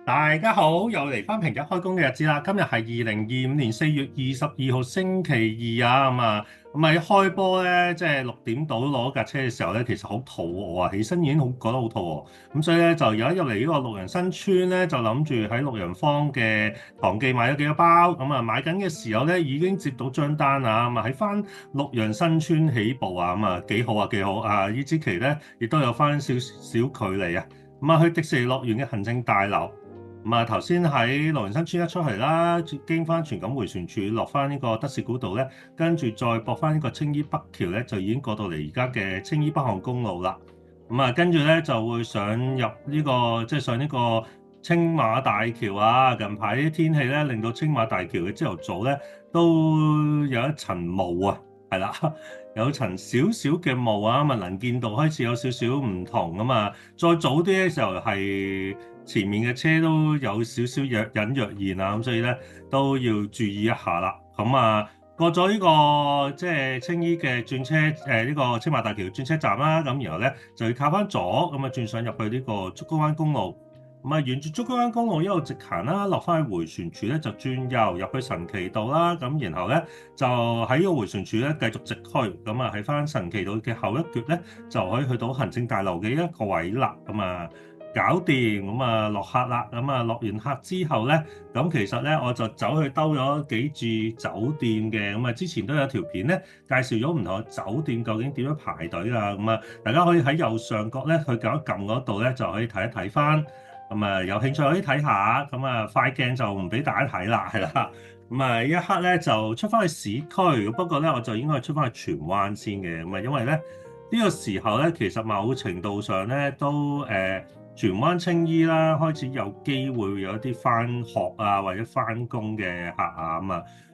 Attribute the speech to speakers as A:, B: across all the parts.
A: 大家好，又嚟翻平日開工嘅日子啦。今日係2025年4月22號星期二啊，咁一開波咧，即係6點到攞架車嘅時候咧，其實好肚餓啊，起身已經覺得好肚餓。咁所以咧就有一入嚟呢個綠楊新村咧，就諗住喺綠楊坊嘅唐記買咗幾多包。買緊嘅時候咧已經接到張單啊，喺翻綠楊新村起步啊，幾好啊幾好啊！呢支旗咧亦都有翻少少距離啊。去迪士尼樂園嘅行政大樓。頭先喺綠楊新村一出嚟啦，經翻荃錦迴旋處落翻呢個德士古道咧，跟住再駁翻呢個青衣北橋咧，就已經過到嚟而家嘅青衣北項公路啦。跟住咧就會上入上呢個青馬大橋啊。近排啲天氣咧，令到青馬大橋嘅朝頭早咧都有一層霧啊，係啦，有層少少嘅霧啊，能見度開始有少少唔同啊嘛。再早啲嘅時候係前面嘅車都有少少若隱若現啊，咁所以咧都要注意一下啦。過咗呢個即係青衣嘅轉車呢個青馬大橋轉車站啦，然後咧就要靠翻左轉上入去呢個竹篙灣公路。沿住竹篙灣公路一路直行啦，落翻去迴旋處咧就轉右入去神奇道啦。然後咧就喺呢個迴旋處咧繼續直去，喺翻神奇道嘅後一橛咧就可以去到行政大樓嘅一個位啦。搞掂，落客啦。落完客之後咧，其實咧我就走去兜咗幾住酒店嘅。之前都有條片咧介紹咗唔同嘅酒店究竟點樣排隊啦。大家可以喺右上角咧去撳一撳嗰度咧就可以睇一睇翻。有興趣可以睇下。快鏡就唔俾大家睇啦，係啦。一刻咧就出翻去市區，不過咧我就應該係出翻去荃灣先嘅。因為咧呢個時候咧其實某程度上咧都荃灣青衣啦，開始有機會有一啲翻學啊或者翻工嘅客啊。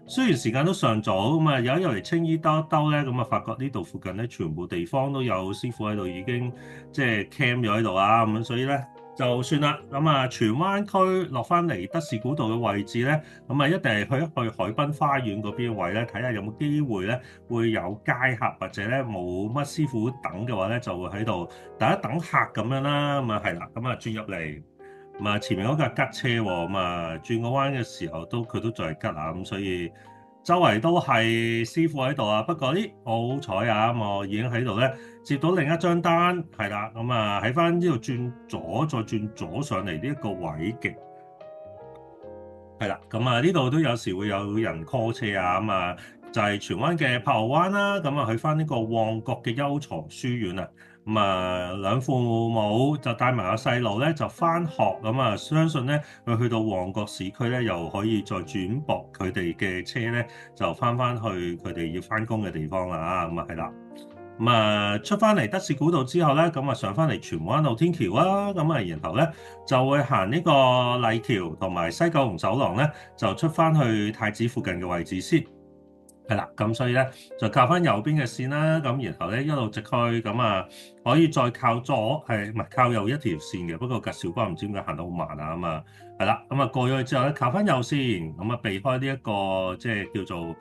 A: 雖然時間都尚早，有一日嚟青衣兜一兜咧，發覺呢度附近咧全部地方都有師傅喺度，已經即係 camp 咗喺度啊。所以咧就算啦。荃灣區落翻嚟德士古道嘅位置咧，一定係去一去海濱花園嗰邊位咧，睇下有冇機會咧會有街客或者咧冇乜師傅等嘅話咧，就會喺度等一等客咁樣啦。係啦，轉入嚟。前面嗰架吉車喎。轉個彎嘅時候佢都仲係吉啊。所以周圍都係師傅喺度啊。不過我好彩啊，我已經喺度咧接到另一張單，係啦。喺翻呢度轉左再轉左上嚟呢一個位嘅，係啦。呢度都有時會有人 call 車啊。就係荃灣嘅柏豪灣啦。去翻呢個旺角嘅優才書院啊。兩父母就帶埋個細路咧就翻學。相信咧佢去到旺角市區咧，又可以再轉駁佢哋嘅車咧，就翻去佢哋要翻工嘅地方啦。係啦。出翻嚟德士古道之後咧，上翻嚟荃灣露天橋啦。然後咧就會行呢個麗橋同埋西九龍走廊咧，就出翻去太子附近嘅位置先。係啦，所以咧就靠翻右邊嘅線啦。然後咧一路直去，可以再靠左，唔係靠右一條線嘅。不過架小巴唔知點解行得好慢啊。係啦，過咗去之後咧靠翻右線，避開呢一個即係叫做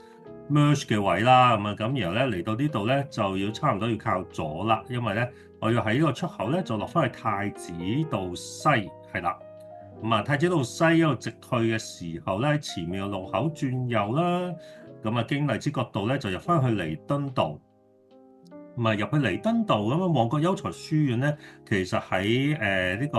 A: merge 嘅位啦。然後咧嚟到呢度咧就要差唔多要靠左啦，因為咧我要喺呢個出口咧就落翻去太子道西。係啦。太子道西一路直去嘅時候咧，前面嘅路口轉右啦。經荔枝角道咧就入翻去彌敦道。入去彌敦道旺角優才書院咧，其實喺呢個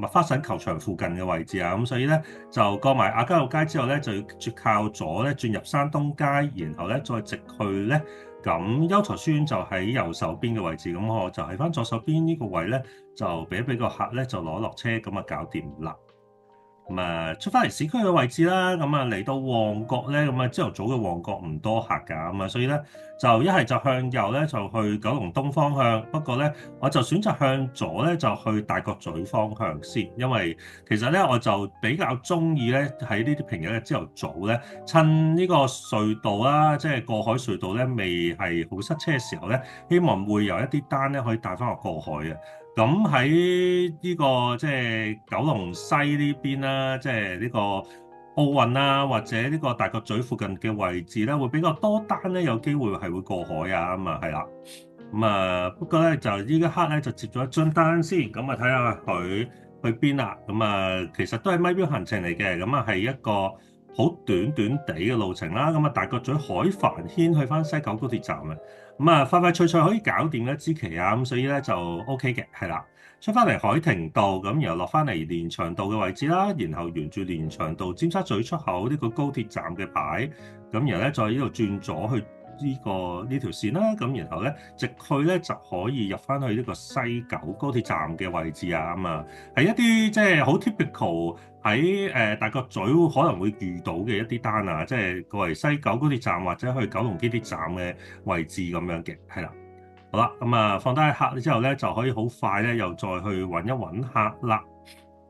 A: 麥花臣球場附近嘅位置啊。所以咧就過埋亞皆老街之後咧，就要靠左咧轉入山東街，然後咧再直去咧。優才書院就喺右手邊嘅位置，我就喺翻左手邊呢個位咧，就俾個客咧就攞落車，搞掂啦。出翻嚟市區嘅位置啦。嚟到旺角咧，朝頭早嘅旺角唔多客㗎。所以咧就一係就向右咧就去九龍東方向，不過咧我就選擇向左咧就去大角咀方向先，因為其實咧我就比較中意咧喺呢啲平日嘅朝頭早咧，趁呢個隧道啦，即係過海隧道咧未係好塞車嘅時候咧，希望會有一啲單咧可以帶翻我過海嘅。喺呢個即係九龍西呢邊啦，即係呢個奧運啦，或者呢個大角咀附近嘅位置咧，會比較多單咧，有機會係會過海啊。係啦。不過咧就呢一刻咧就接咗一張單先，睇下佢去邊啦。咁啊，其實都係咪錶行程嚟嘅，咁啊係一個好短短地嘅路程啦。咁啊，大角咀海帆軒去翻西九高鐵站啊，咁啊快快脆脆可以搞掂一支旗啊，咁所以咧就 OK 嘅，係啦。出翻嚟海庭道，咁然後落翻嚟連翔道嘅位置啦，然後沿住連翔道尖沙咀出口呢個高鐵站嘅牌，咁然後咧再呢度轉左去呢條線啦，咁然後咧直去咧就可以入翻去呢個西九高鐵站嘅位置啊，咁啊係一啲即係好 typical 喺大角咀可能會遇到嘅一啲單啊，即係過嚟西九高鐵站或者去九龍基鐵站嘅位置咁樣嘅，係啦。好啦，咁啊放低客之後咧，就可以好快咧，又再去揾一揾客啦。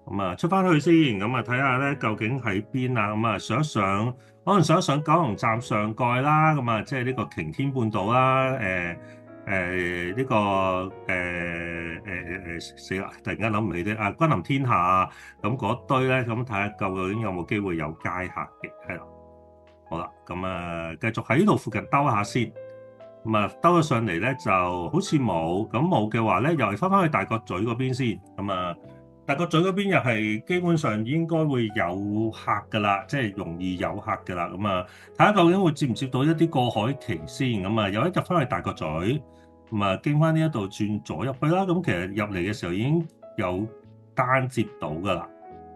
A: 咁啊出翻去先，咁啊睇下咧究竟喺邊啊？咁啊上一上，可能上一上九龍站上蓋啦。咁啊，即係呢個擎天半島啦。呢個死啦！突然間諗唔起啲君臨天下啊。咁嗰堆咧，咁睇下究竟有冇機會有街客嘅，係啦。好啦，咁啊繼續喺呢度附近兜下先。咁啊，兜咗上嚟咧，就好似冇，咁冇嘅話咧，又係翻去大角咀嗰邊先。咁啊，大角咀嗰邊又係基本上應該會有客噶啦，即係容易有客噶啦。咁啊，睇下究竟會接唔接到一啲過海期先。咁啊，有一入翻去大角咀，咁啊，經翻呢一度轉左入去啦。咁其實入嚟嘅時候已經有單接到噶啦。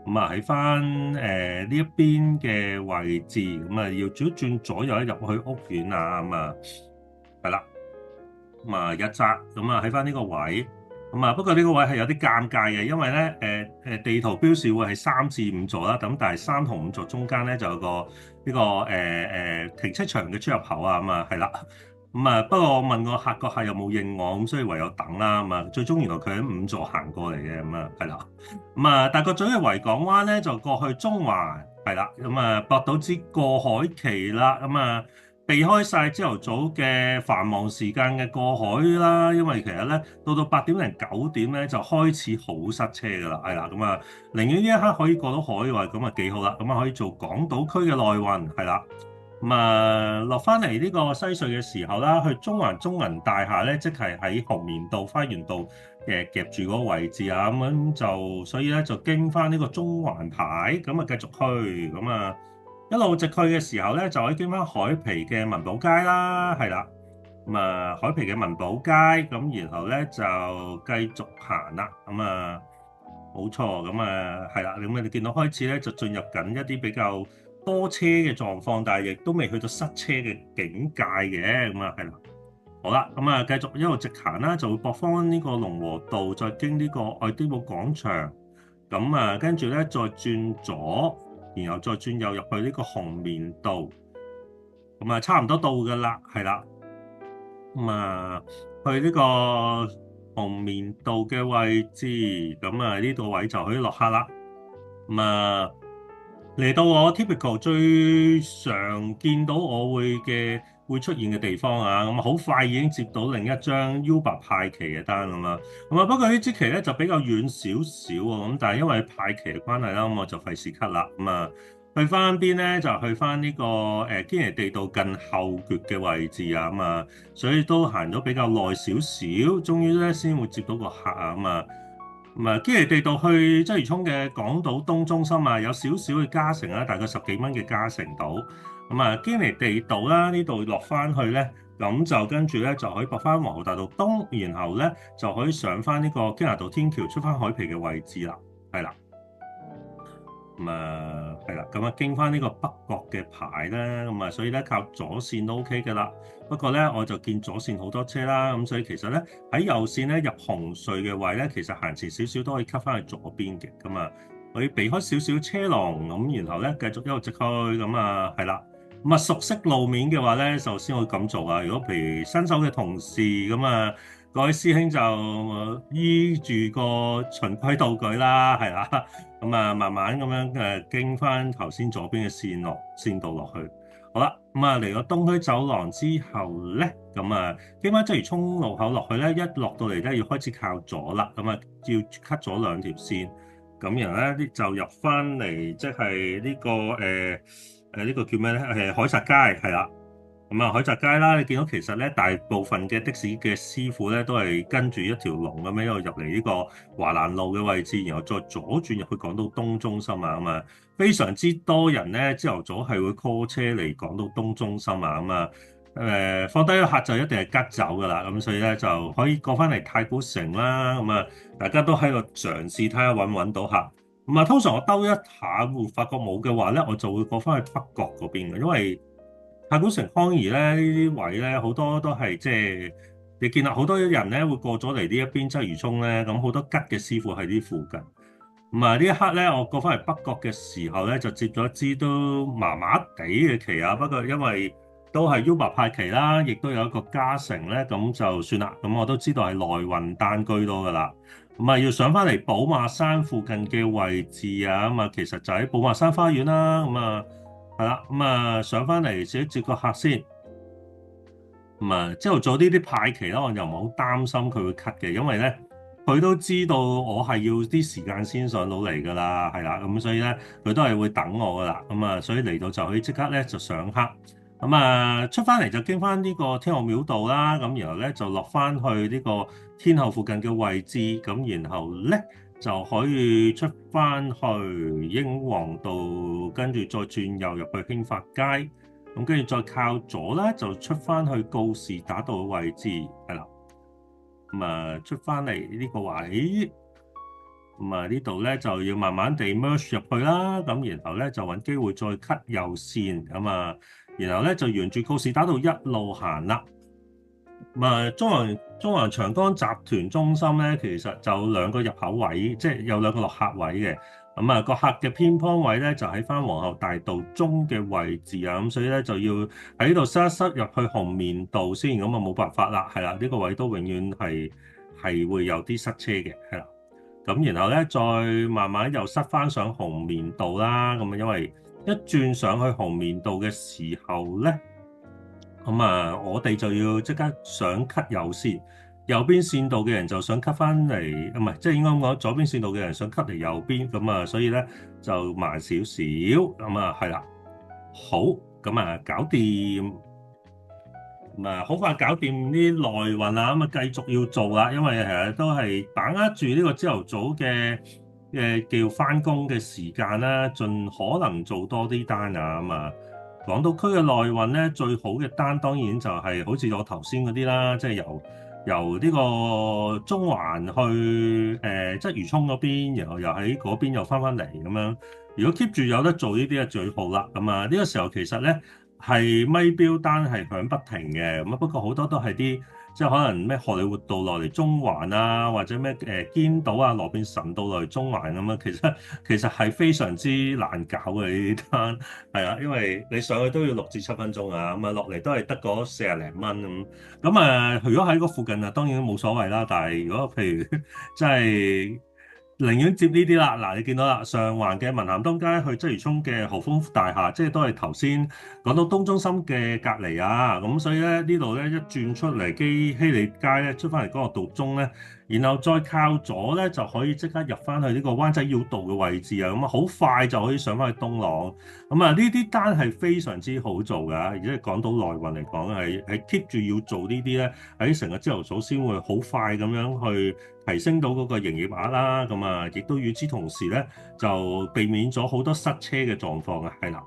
A: 咁啊，喺翻呢一邊嘅位置，咁啊，要轉左右入去屋苑啊，咁啊。係啦，咁啊一紮，咁啊喺翻呢個位，咁啊不過呢個位係有啲尷尬嘅，因為咧地圖標示會係3至5座啦，咁但係3同5座中間咧就有個呢個停車場嘅出入口啊，咁啊係啦，咁啊不過我問個客有冇應我，咁所以唯有等啦，咁啊最終原來佢喺5座行過嚟嘅，咁啊係啦，咁啊大角咀嘅維港灣咧就過去中環，係啦，咁啊駁到支過海旗啦，咁啊。避開晒朝頭早嘅繁忙時間嘅過海啦，因為其實咧到8點零9點咧就開始好塞車㗎啦，係啦，咁啊寧願呢一刻可以過到海嘅話，咁啊幾好啦，咁啊可以做港島區嘅內運，係啦，咁啊落翻嚟呢個西隧嘅時候啦，去中環中銀大廈咧，即係喺紅棉道、花園道夾住嗰個位置啊，咁就所以咧就經翻呢個中環牌，咁啊繼續去，咁啊。一路直去嘅時候咧，就可以經翻海皮嘅文寶街啦，係啦。咁啊，海皮嘅文寶街，咁然後咧就繼續行啦。咁啊，冇錯，咁啊係啦。咁你見到開始咧就進入緊一啲比較多車嘅狀況，但係亦都未去到塞車嘅境界嘅。咁啊係啦。好啦，咁啊繼續一路直行啦，就會駁翻呢個龍和道，再經呢個愛丁堡廣場。咁啊，跟住咧再轉左。然後再轉右入去呢個紅棉道，咁啊差唔多到㗎啦，係啦，咁啊去呢個紅棉道嘅位置，咁啊呢度位就可以落客啦。咁啊嚟到我 typical 最常見到我會出現嘅地方啊，咁啊好快已經接到另一張 Uber 派旗嘅單咁啦。咁啊不過呢支旗咧就比較遠少少喎，咁但係因為派旗嘅關係啦，咁我就費事 cut 啦。咁啊去翻邊咧就去翻呢個堅尼地道近後橛嘅位置啊，咁啊所以都行咗比較耐少少，終於咧先會接到個客啊，咁啊。咁啊，堅尼地道去鰂魚涌嘅港島東中心啊，有少少嘅加成啦，大概10幾蚊嘅加成到。咁啊，堅尼地道啦，呢度落翻去咧，咁就跟住咧就可以駁翻皇后大道東，然後咧就可以上翻呢個堅拿道天橋出翻海皮嘅位置啦，係啦。咁啊，係啦，咁啊經翻呢個北角嘅牌啦，咁啊，所以咧靠左線都 OK 嘅啦。不過咧，我就見左線好多車啦，咁所以其實咧喺右線咧入紅隧嘅位咧，其實行前少少都可以 cut 翻去左邊嘅，咁啊，可以避開少少車龍，咁然後咧繼續一路直去，咁啊係啦。咁啊熟悉路面嘅話咧，就先會咁做啊。如果譬如新手嘅同事咁啊，各位師兄就依住個循規蹈矩啦，係啦。咁啊，慢慢咁樣經翻頭先左邊嘅線道落去。好啦，咁啊嚟到東區走廊之後咧，咁啊經翻鰂魚涌路口落去咧，一落到嚟咧要開始靠左啦，咁啊要 cut 咗2條線，咁然後咧就入翻嚟，即係呢個呢個叫咩咧？海逸街係啦。咁啊，海澤街啦，你見到其實咧，大部分嘅士嘅師傅咧，都係跟住一條龍咁樣一路入嚟呢個華蘭路嘅位置，然後再左轉入去港島東中心啊，咁啊，非常之多人咧，朝頭早係會 call 車嚟港島東中心啊，咁啊，放低個客就一定係吉走噶啦，咁所以咧就可以過翻嚟太古城啦，咁啊，大家都喺度嘗試睇下揾唔揾到客，咁啊，通常我兜一下會發覺冇嘅話咧，我就會過翻去北角嗰邊嘅，因為太古城康怡咧呢啲位咧好多都係即係你見到好多人咧會過咗嚟呢一邊鰂魚涌咧，咁好多吉嘅師傅喺呢附近。咁啊呢一刻咧，我過翻嚟北角嘅時候咧，就接咗一支都麻麻地嘅旗啊。不過因為都係 Uber 派旗啦，亦都有一個加成咧，咁就算啦。咁我都知道係內運單居多噶啦。咁啊要上翻嚟寶馬山附近嘅位置啊，咁啊其實就喺寶馬山花園啦。咁啊〜係啦，咁啊上翻嚟自己接個客先，咁啊朝頭早呢啲派期啦，我又唔好擔心佢會 cut 嘅，因為咧佢都知道我係要啲時間先上到嚟噶啦，係啦，咁所以咧佢都係會等我噶啦，咁啊所以嚟到就可以即刻咧就上客，咁啊出翻嚟就經翻呢個天后廟道啦，咁然後咧就落翻去呢個天后附近嘅位置，咁然後咧，就可以出翻去英皇道，跟住再轉右入去興發街，咁跟住再靠左咧就出翻去告士打道嘅位置，係啦。咁啊出翻嚟呢個位，咁啊呢度咧就要慢慢地 merge 入去啦，咁然後咧就揾機會再 cut 右線，咁啊，然後咧就沿住告士打道一路行啦。咁啊，中環長江集團中心咧，其實就兩個入口位，即係有兩個落客位嘅。咁啊，個客嘅偏旁位咧就喺翻皇后大道中嘅位置啊，咁所以咧就要喺度塞一塞入去紅棉道先，咁啊冇辦法啦，係啦，呢個位都永遠係會有啲塞車嘅，係啦。咁然後咧再慢慢又塞翻上紅棉道啦，咁啊因為一轉上去紅棉道嘅時候咧。咁啊，我哋就要即刻想 cut 右線，右邊線道嘅人就想 cut 翻嚟，唔係，即係應該講左邊線道嘅人想 cut 嚟右邊，咁啊，所以咧就慢少少，咁啊係啦，好，咁啊搞掂，咁啊好快搞掂啲內運啊，咁啊繼續要做啦，因為其實都係把握住呢個朝頭早嘅叫翻工嘅時間啦，盡可能做多啲單啊，咁啊。港島區嘅內運咧，最好嘅單當然就係好似我頭先嗰啲啦，即係由呢個中環去鰂魚涌嗰邊，然後又喺嗰邊又翻嚟咁樣。如果 keep 住有得做呢啲，就最好啦。咁啊，呢個時候其實咧係咪標單係響不停嘅。咁啊，不過好多都係啲即係可能咩荷里活道落嚟中環啊，或者咩堅道啊、羅便臣道落嚟中環咁啊，其實係非常之難搞嘅呢啲單。係啊，因為你上去都要6至7分鐘啊，咁啊落嚟都係得嗰40零蚊咁。咁啊，如果喺嗰附近啊，當然冇所謂啦。但係如果譬如即係寧願接呢啲啦，嗱你見到啦，上環嘅文咸東街去鰂魚涌嘅豪豐大廈，即係都係頭先講到東中心嘅隔離啊。咁所以咧呢度咧一轉出嚟希利街咧，出翻嚟嗰個道中咧。然後再靠左咧，就可以即刻入翻去呢個灣仔繞道嘅位置啊！咁啊，好快就可以上翻去東朗。咁啊，呢啲單係非常之好做㗎，而且講到內運嚟講，係 keep 住要做呢啲咧，喺成個朝頭早先會好快咁樣去提升到嗰個營業額啦。咁啊，亦都與之同時咧，就避免咗好多塞車嘅狀況啊。係啦，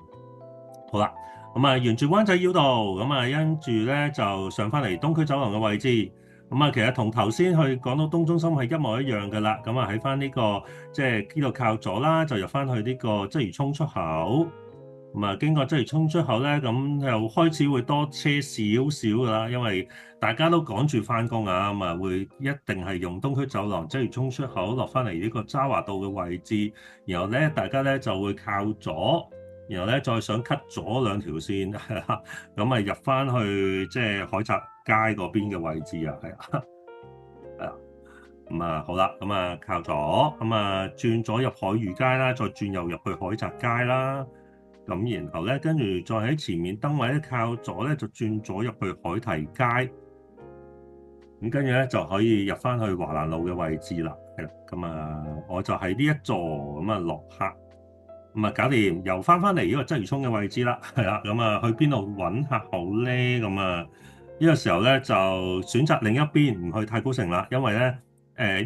A: 好啦，咁啊，沿住灣仔繞道，咁啊，跟住咧就上翻嚟東區走廊嘅位置。咁啊，其實同頭先去港島東中心係一模一樣嘅啦。咁啊，喺翻呢個即係呢度靠左啦，就入翻去呢個鰂魚涌出口。咁啊，經過鰂魚涌出口咧，咁又開始會多車少少㗎啦，因為大家都趕住翻工啊，咁啊會一定係用東區走廊鰂魚涌出口落翻嚟呢個渣華道嘅位置，然後咧大家咧就會靠左。然後咧再想 cut 咗兩條線，咁啊入翻去即係海澤街嗰邊嘅位置啊，係啊，係啊，咁啊好啦，咁啊靠左，咁啊轉左入海裕街啦，再轉右入去海澤街啦，咁然後咧跟住再喺前面燈位咧靠左咧就轉左入去海堤街，咁跟住咧就可以入翻去華蘭路嘅位置啦，係啦，咁啊我就喺呢一座咁啊落客。咁啊搞掂，又翻嚟呢個鰂魚涌嘅位置啦，係啦，咁啊去邊度揾客好咧？咁啊呢個時候咧就選擇另一邊，唔去太古城啦，因為咧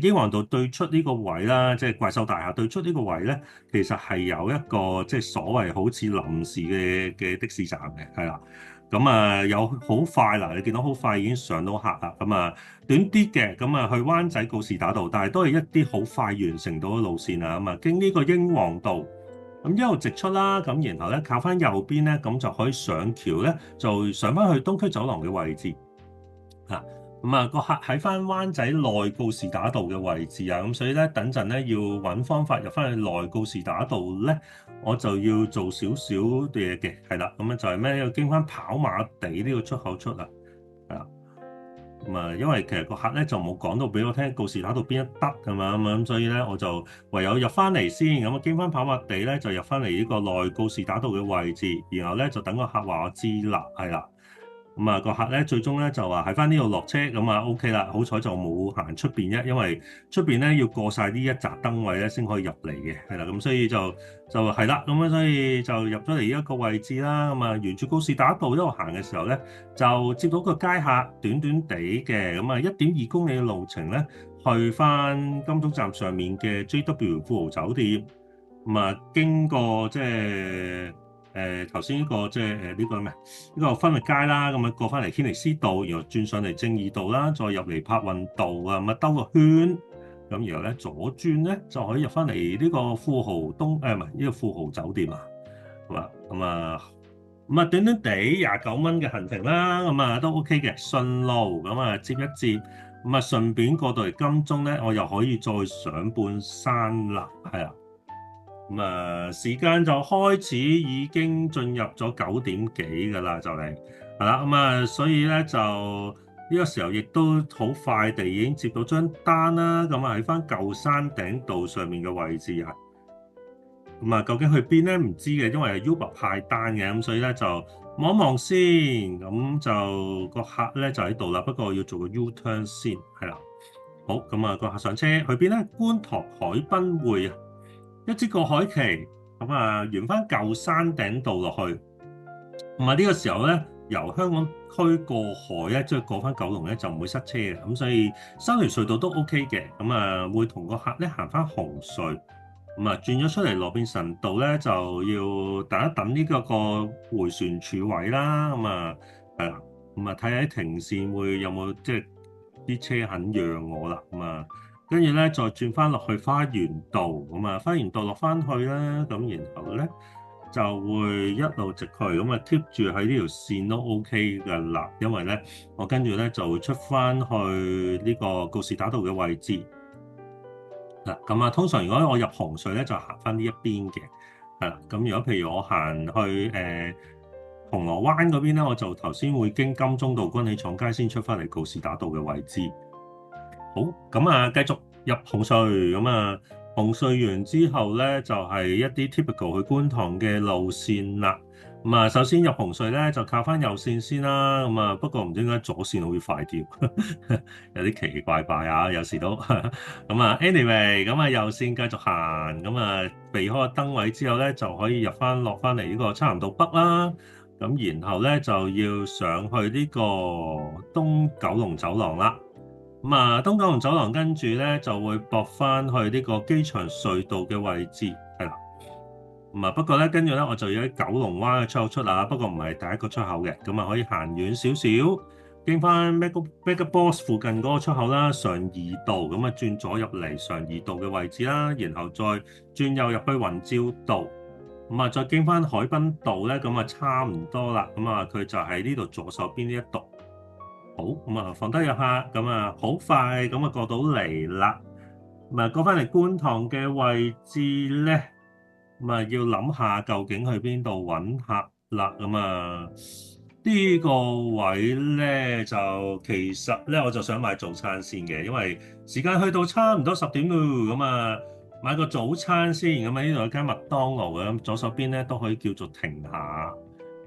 A: 英皇道對出呢個位啦，即係怪獸大廈對出呢個位咧，其實係有一個即係所謂好似臨時嘅士站嘅，係啦。咁啊有好快嗱，你見到好快已經上到客啦。咁啊短啲嘅，咁啊去灣仔告士打道，但係都係一啲好快完成到嘅路線啊。咁啊經呢個英皇道。咁一路直出啦，咁然後咧靠翻右邊咧，咁就可以上橋咧，就上翻去東區走廊嘅位置嚇。咁啊個客喺翻灣仔內告士打道嘅位置啊，咁所以咧等陣咧要揾方法入翻去內告士打道咧，我就要做少少嘢嘅，係啦，咁啊就係咩？要經翻跑馬地呢個出口出啊，係啦。咁啊，因為其實個客咧就冇講到俾我聽告士打道邊一得㗎嘛，咁所以咧我就唯有入翻嚟先，咁啊經翻跑馬地咧就入翻嚟呢個內告士打道嘅位置，然後咧就等個客話我知啦，係啦。咁啊個客咧最終咧就話喺翻呢度落車，咁啊 OK 啦，好彩就冇行出邊啫，因為出邊咧要過晒呢一紮燈位咧先可以入嚟嘅，係啦，咁所以就係啦，咁樣所以就入咗嚟呢一個位置啦，咁啊沿住告士打道一路行嘅時候咧，就接到個街客短短地嘅，咁啊1.2公里嘅路程咧，去翻金鐘站上面嘅 JW 富豪酒店，咁啊經過即係。頭先呢個即係呢個咩？呢個分域街啦，咁啊過翻嚟軒尼詩道，然後轉上嚟正義道啦，再入嚟柏運道啊，咁啊兜個圈，咁然後咧左轉咧就可以入翻嚟呢個富豪東唔係呢個富豪酒店啊，係嘛？咁啊短短地29蚊嘅行程啦，咁啊都 OK 嘅，順路咁啊接一接，咁啊順便過到嚟金鐘咧，我又可以再上半山啦，係啊。咁啊，時間就開始已經進入咗9點幾㗎啦，就嚟係啦。咁啊，所以咧就呢個時候亦都好快地已經接到張單啦。咁啊喺翻舊山頂道上面嘅位置啊。咁啊，究竟去邊咧？唔知嘅，因為係 Uber 派單嘅，咁所以咧就望一望先。咁就個客咧就喺度啦，不過要做個 U-turn 先，係啦。好，咁啊個客上車去邊咧？觀塘海濱匯啊！一支過海旗，咁啊沿翻舊山頂道落去，同埋呢個時候咧，由香港區過海咧，即係過翻九龍咧，就唔會塞車嘅，咁所以三條隧道都 OK 嘅，咁啊會同個客咧行翻紅隧，咁啊轉咗出嚟羅便臣道咧，就要等一等呢個迴旋處位啦，咁啊係啦，咁啊睇下啲停線會有冇即係啲車肯讓我啦，咁啊。跟住咧，再轉翻落去花園道，咁啊，花園道落翻去啦，咁然後咧就會一路直去，咁啊 keep 住喺呢條線都 OK 㗎啦，因為咧我跟住咧就會出翻去呢個告士打道嘅位置嗱，咁啊通常如果我入紅隧咧就行翻呢一邊嘅，係啦，咁如果譬如我行去銅鑼灣嗰邊咧，我就頭先會經金鐘道軍器廠街先出翻嚟告士打道嘅位置。好，咁啊，繼續入紅隧，咁啊，紅隧完之後咧，就係一啲 typical 去觀塘嘅路線啦。咁啊，首先入紅隧咧，就靠翻右線先啦。咁啊，不過唔知點解左線好似快啲，有啲奇奇怪怪啊，有時都。咁啊，anyway，咁啊，右線繼續行，咁啊，避開個燈位之後咧，就可以入翻落翻嚟呢個漆咸道北啦。咁然後咧就要上去呢個東九龍走廊啦。咁啊，東九龍走廊跟住咧就會駁翻去呢個機場隧道嘅位置，係啦。咁啊，不過咧跟住咧我就要喺九龍灣嘅出口出啊，不過唔係第一個出口嘅，咁啊可以行遠少少，經翻 MegaBox 附近嗰個出口啦，常怡道，咁啊轉左入嚟常怡道嘅位置啦，然後再轉右入去雲照道，咁啊再經翻海濱道咧，咁啊差唔多啦，咁啊佢就喺呢度左手邊呢一度。好，咁啊放低入客，咁啊好快咁啊過到嚟啦。咁啊過翻嚟觀塘嘅位置咧，咁啊要諗下究竟去邊度揾客啦。咁啊呢個位咧就其實咧我就想買早餐先嘅，因為時間去到差唔多10點咯。咁啊買個早餐先，咁啊呢度有間麥當勞嘅，咁左手邊咧都可以叫做停下。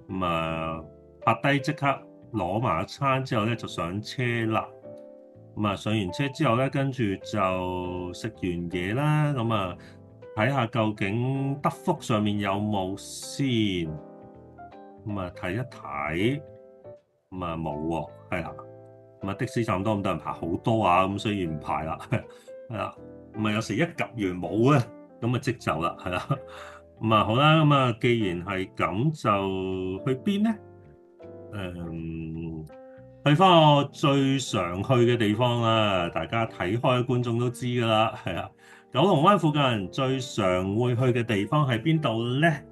A: 咁啊拍低即刻攞埋餐之後咧就上車啦，咁啊上完車之後咧跟住就食完嘢啦，咁啊睇下究竟德福上面有冇先，咁啊睇一睇，咁啊冇喎，係啦，咁啊的士站多唔多人排好多啊，咁所以唔排啦，係啦，咁啊有時一及完冇咧，咁啊即走啦，係啦，咁啊好啦，咁啊既然係咁就去邊咧？去翻我最常去嘅地方啦，大家睇開嘅觀眾都知㗎啦，係啊，九龍灣附近最常會去嘅地方係邊度咧？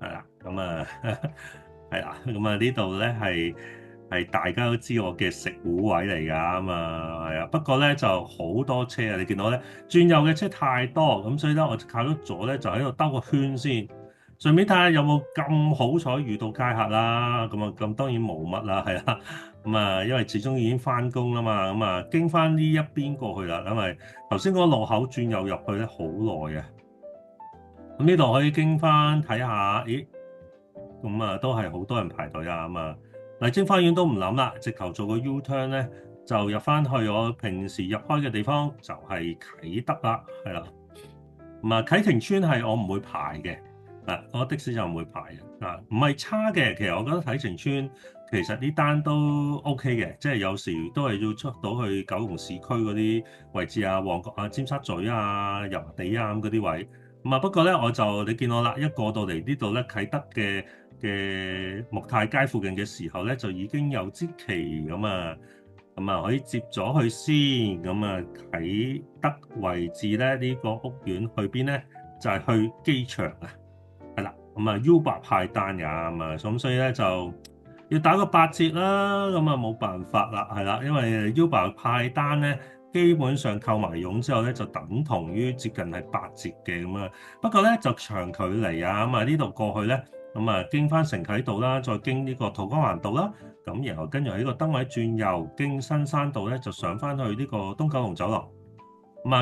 A: 係啦，咁啊，係啦，咁啊呢度咧係大家都知我嘅食糊位嚟㗎，咁啊係啊，不過咧就好多車啊，你見到咧轉右嘅車太多，咁所以咧我就靠咗左咧就喺度兜個圈先。順便睇下有冇咁好彩遇到街客啦，咁當然冇乜啦，係啦，咁啊因為始終已經翻工啦嘛，咁啊經翻呢一邊過去啦，因為頭先嗰個路口轉右入去咧好耐啊，咁呢度可以經翻睇下，咦，咁啊都係好多人排隊啊，咁啊麗晶花園都唔諗啦，直頭做個 U-turn 咧就入翻去我平時入開嘅地方，就係啟德啦，係啦，咁啊啟晴邨係我唔會排嘅。我的士就唔會排嘅，唔係差嘅。其實我覺得啟晴邨其實呢單都 OK 嘅，即係有時都係要出到去九龍市區嗰啲位置啊，旺角啊、尖沙咀啊、油麻地啊咁嗰啲位。不過咧，你見我啦，一過到嚟呢度咧，啟德嘅木泰街附近嘅時候咧，就已經有支旗咁啊可以接咗去先。咁啊啟德位置咧，呢個屋苑去邊咧？就係去機場啊。係啦，咁啊 Uber 派單㗎，咁所以咧就要打個8折啦，咁啊冇辦法啦，係啦，因為 Uber 派單咧，基本上扣埋佣之後咧，就等同於接近係8折嘅咁啊。不過咧就長距離啊，咁啊呢度過去咧，咁啊經翻城啟道啦，再經呢個土瓜灣道啦，咁然後跟住喺呢個燈位轉右，經新山道咧就上翻去呢個東九龍走廊。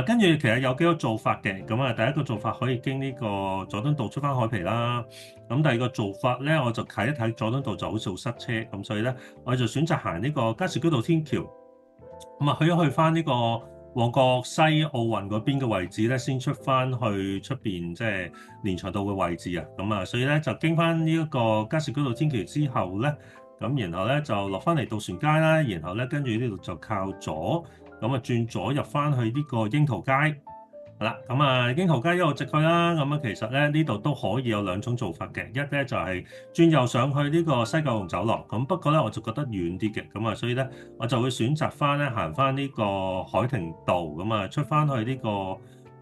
A: 跟住其實有幾個做法嘅，咁啊，第一個做法可以經呢個佐敦道出翻海皮啦。咁第二個做法咧，我就睇一睇佐敦道就好似好塞車，咁所以咧，我就選擇行呢個加士居道天橋。咁啊，去一去翻呢個旺角西奧運嗰邊嘅位置咧，先出翻去出邊即係連翔道嘅位置啊。咁啊，所以咧就經翻呢一個加士居道天橋之後咧，咁然後咧就落翻嚟渡船街啦，然後咧跟住呢度就靠左。咁啊，轉左入翻去呢個櫻桃街，係啦。咁啊，櫻桃街一路直去啦。咁啊，其實咧呢度都可以有兩種做法嘅。一咧就係轉右上去呢個西九龍走廊。咁不過咧，我就覺得遠啲嘅。咁啊，所以咧我就會選擇翻咧行翻呢個海庭道。咁啊，出翻去呢個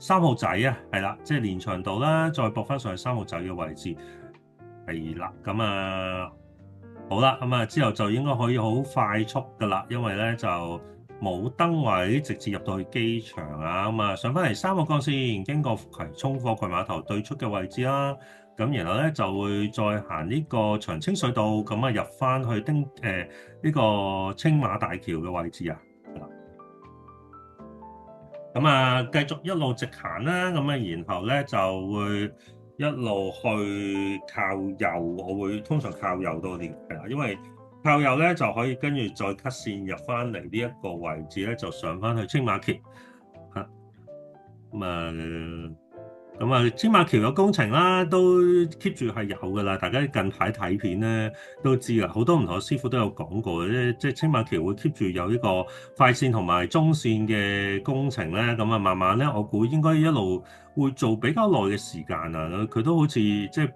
A: 3號仔啊，係啦，即係連翔道啦，再駁翻上去3號仔嘅位置，係啦。咁啊，好啦，咁啊之後就應該可以好快速噶啦，因為咧就冇燈位，直接入到去機場啊！咁啊，上翻嚟3個幹線，經過葵涌貨櫃碼頭對出嘅位置啦。咁然後咧就會再行呢個長青隧道，咁啊入翻去呢個青馬大橋嘅位置啊。咁啊，繼續一路直行啦。咁啊，然後咧就會一路去靠右，我會通常靠右多啲，係啦，因為靠右咧就可以跟住再 cut 線入翻嚟呢一個位置咧，就上翻去青馬橋嚇。青馬橋嘅工程啦，都 keep 住係有噶啦。大家近排睇片咧都知啊，好多唔同嘅師傅都有講過嘅，即係青馬橋會 keep 住有呢個快線同埋中線嘅工程咧。咁啊，慢慢咧，我估應該一路會做比較耐嘅時間啊。佢都好似即係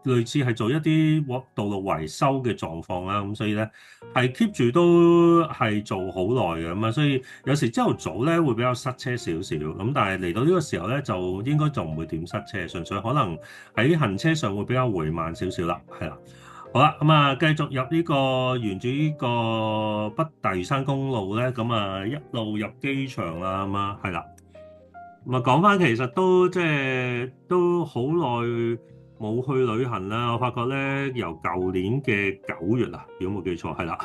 A: 類似係做一啲道路維修嘅狀況啦。咁所以咧係 keep 住都係做好耐嘅咁啊。所以有時朝頭早咧會比較塞車少少咁，但係嚟到呢個時候咧就應該就唔會點塞車，純粹可能喺行車上會比較回慢少少啦。係啦，好啦，咁啊繼續入呢個沿住呢個北大嶼山公路咧，咁啊一路入機場啦，咁啊係啦。咁啊講翻其實都即係都好耐冇去旅行啦。我發覺咧由舊年嘅9月啊，如果冇記錯係啦，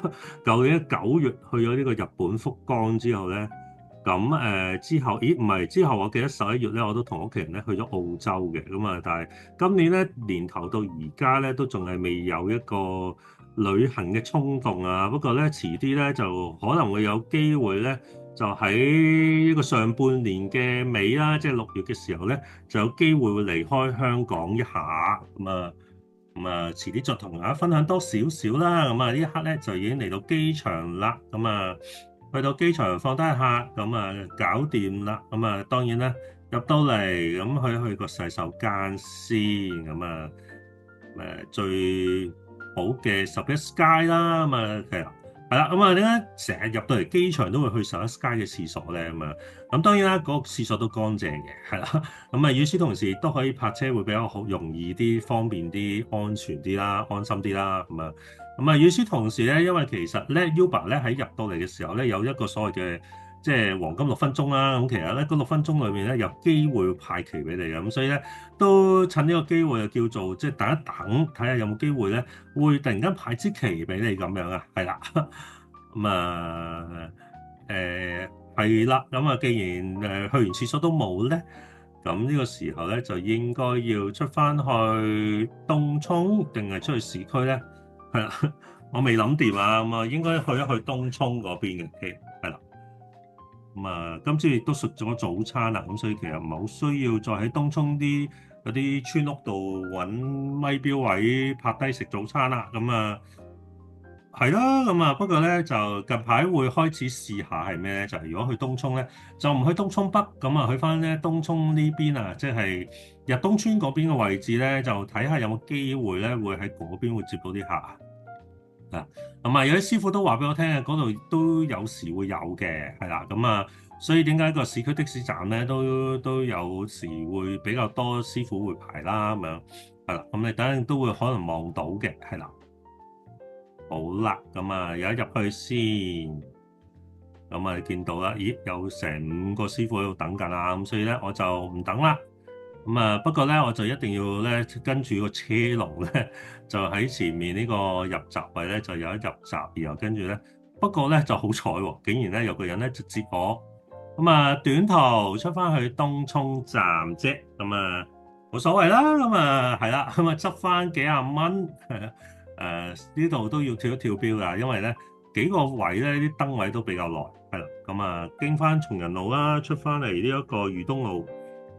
A: 舊年9月去咗呢個日本福岡之後咧，咁之後唔係之後，我記得11月咧我都同屋企人咧去咗澳洲嘅。咁啊但係今年咧年頭到而家咧都仲係未有一個旅行嘅衝動啊。不過咧遲啲咧就可能會有機會咧就喺呢個上半年嘅尾啦，即係6月嘅時候咧，就有機會會離開香港一下，遲啲再同大家分享多少少啦。呢一刻咧就已經嚟到機場啦，去到機場放低客，搞掂啦。當然咧入到嚟去個洗手間先，最好嘅11Sky啦。其實係啦，點解成日入到嚟機場都會去11Sky嘅廁所咧？當然啦，嗰個廁所都乾淨嘅，係啦。與此同時都可以泊車會比較好容易啲、方便啲、安全啲啦、安心啲啦。與此同時咧，因為其實咧 Uber 咧喺入到嚟嘅時候咧有一個所謂嘅即係黃金6分鐘啦。其實咧嗰6分鐘裏面咧有機會派期俾你嘅，所以咧都趁呢個機會就叫做即係等一等，睇下有冇機會咧會突然間派支期俾你咁樣啊，係啦。係啦，既然去完廁所都冇咧，咁呢個時候咧就應該要出翻去東涌定係出去市區咧？係啦，我未諗掂啊，應該去一去東涌嗰邊嘅，係啦。今朝亦都食咗早餐啦，所以其實唔係好需要再喺東涌啲嗰啲村屋度揾咪標位拍低食早餐啦。係啦，不過咧就近排會開始試下係咩咧？就係如果去東涌咧，就唔去東涌北，去翻咧東涌呢邊啊，即係日東村嗰邊嘅位置咧，就睇下有冇機會咧會喺嗰邊會接到啲客啊。有啲師傅都話俾我聽啊，嗰度都有時會有嘅，係啦。所以點解個市區的士站咧都有時會比較多師傅會排啦，咁樣係啦。你等陣都會可能望到嘅，係啦。好啦，而家入去先，你見到啦，咦，有成5個師傅喺度等緊啦，所以咧我就唔等啦。不過咧我就一定要咧跟住個車龍咧，就喺前面呢個入閘位咧就有一入閘，然後跟住咧，不過咧就好彩喎，竟然咧有個人咧就接我，短途出翻去東涌站啫，冇所謂啦，係啦，執翻幾廿蚊。呢度都要跳一跳標㗎，因為咧幾個位咧啲燈位都比較耐，係啦。經翻松仁路啦，出翻嚟呢一個裕東路，